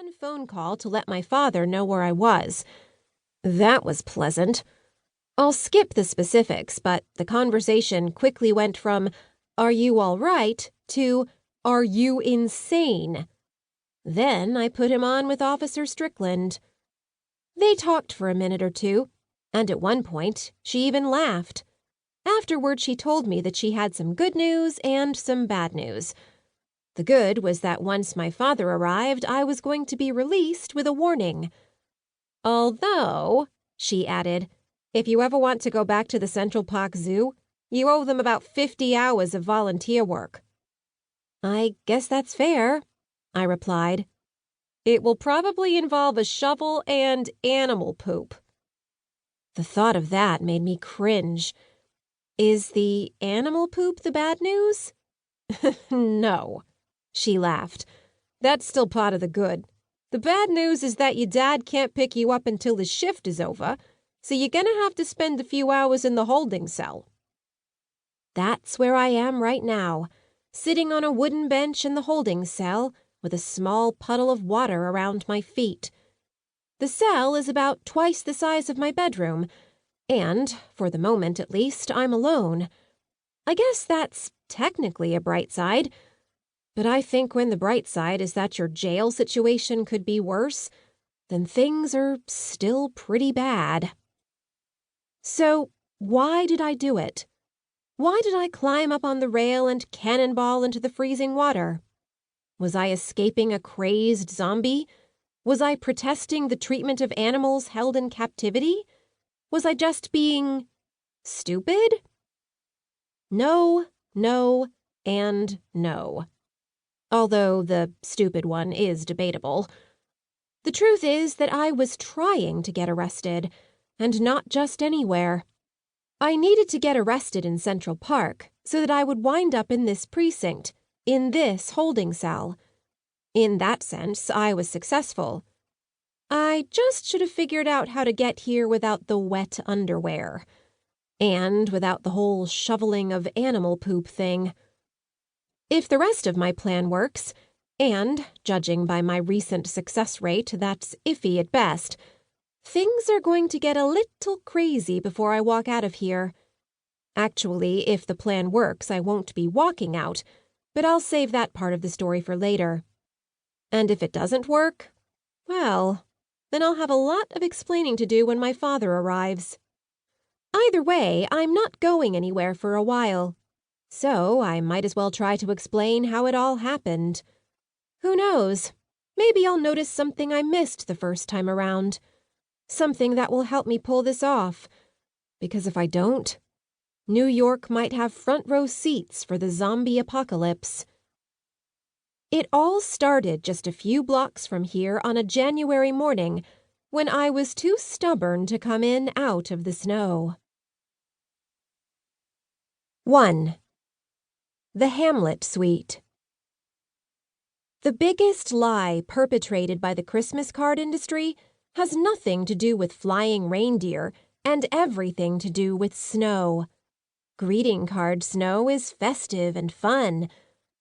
one phone call to let my father know where I was. That was pleasant. I'll skip the specifics, but the conversation quickly went from, "Are you all right?" to, "Are you insane?" Then I put him on with Officer Strickland. They talked for a minute or two, and at one point she even laughed. Afterward, she told me that she had some good news and some bad news. The good was that once my father arrived, I was going to be released with a warning. "Although," she added, "if you ever want to go back to the Central Park Zoo, you owe them about 50 hours of volunteer work." "I guess that's fair," I replied. "It will probably involve a shovel and animal poop." The thought of that made me cringe. Is the animal poop the bad news? No, she laughed. That's still part of the good. The bad news is that your dad can't pick you up until his shift is over, so you're gonna have to spend a few hours in the holding cell. That's where I am right now, sitting on a wooden bench in the holding cell with a small puddle of water around my feet. The cell is about twice the size of my bedroom, and, for the moment at least, I'm alone. I guess that's technically a bright side, but I think when the bright side is that your jail situation could be worse, then things are still pretty bad. So, why did I do it? Why did I climb up on the rail and cannonball into the freezing water? Was I escaping a crazed zombie? Was I protesting the treatment of animals held in captivity? Was I just being stupid? No, no, and no. Although the stupid one is debatable. The truth is that I was trying to get arrested, and not just anywhere. I needed to get arrested in Central Park so that I would wind up in this precinct, in this holding cell. In that sense, I was successful. I just should have figured out how to get here without the wet underwear. And without the whole shoveling of animal poop thing. If the rest of my plan works, and, judging by my recent success rate, that's iffy at best, things are going to get a little crazy before I walk out of here. Actually, if the plan works, I won't be walking out, but I'll save that part of the story for later. And if it doesn't work, well, then I'll have a lot of explaining to do when my father arrives. Either way, I'm not going anywhere for a while. So I might as well try to explain how it all happened. Who knows? Maybe I'll notice something I missed the first time around. Something that will help me pull this off. Because if I don't, New York might have front row seats for the zombie apocalypse. It all started just a few blocks from here on a January morning when I was too stubborn to come in out of the snow. 1. The Hamlet Suite. The biggest lie perpetrated by the Christmas card industry has nothing to do with flying reindeer and everything to do with snow. Greeting card snow is festive and fun,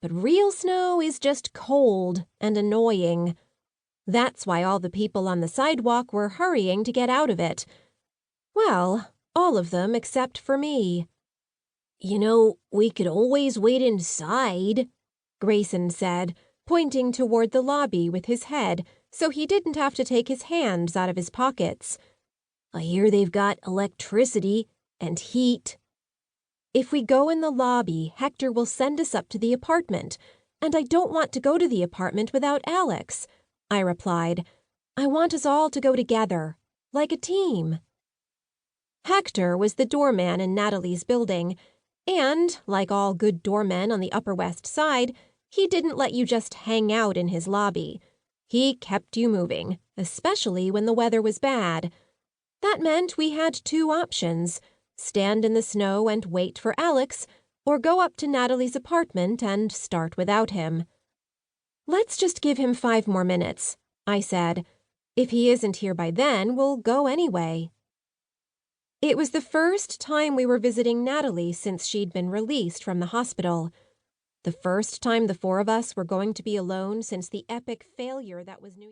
but real snow is just cold and annoying. That's why all the people on the sidewalk were hurrying to get out of it. Well, all of them except for me. "You know, we could always wait inside," Grayson said, pointing toward the lobby with his head so he didn't have to take his hands out of his pockets. "I hear they've got electricity and heat." "If we go in the lobby, Hector will send us up to the apartment, and I don't want to go to the apartment without Alex," I replied. "I want us all to go together, like a team." Hector was the doorman in Natalie's building, and, like all good doormen on the Upper West Side, he didn't let you just hang out in his lobby. He kept you moving, especially when the weather was bad. That meant we had two options: stand in the snow and wait for Alex, or go up to Natalie's apartment and start without him. "Let's just give him 5 more minutes," I said. "If he isn't here by then, we'll go anyway." It was the first time we were visiting Natalie since she'd been released from the hospital. The first time the 4 of us were going to be alone since the epic failure that was New Year's.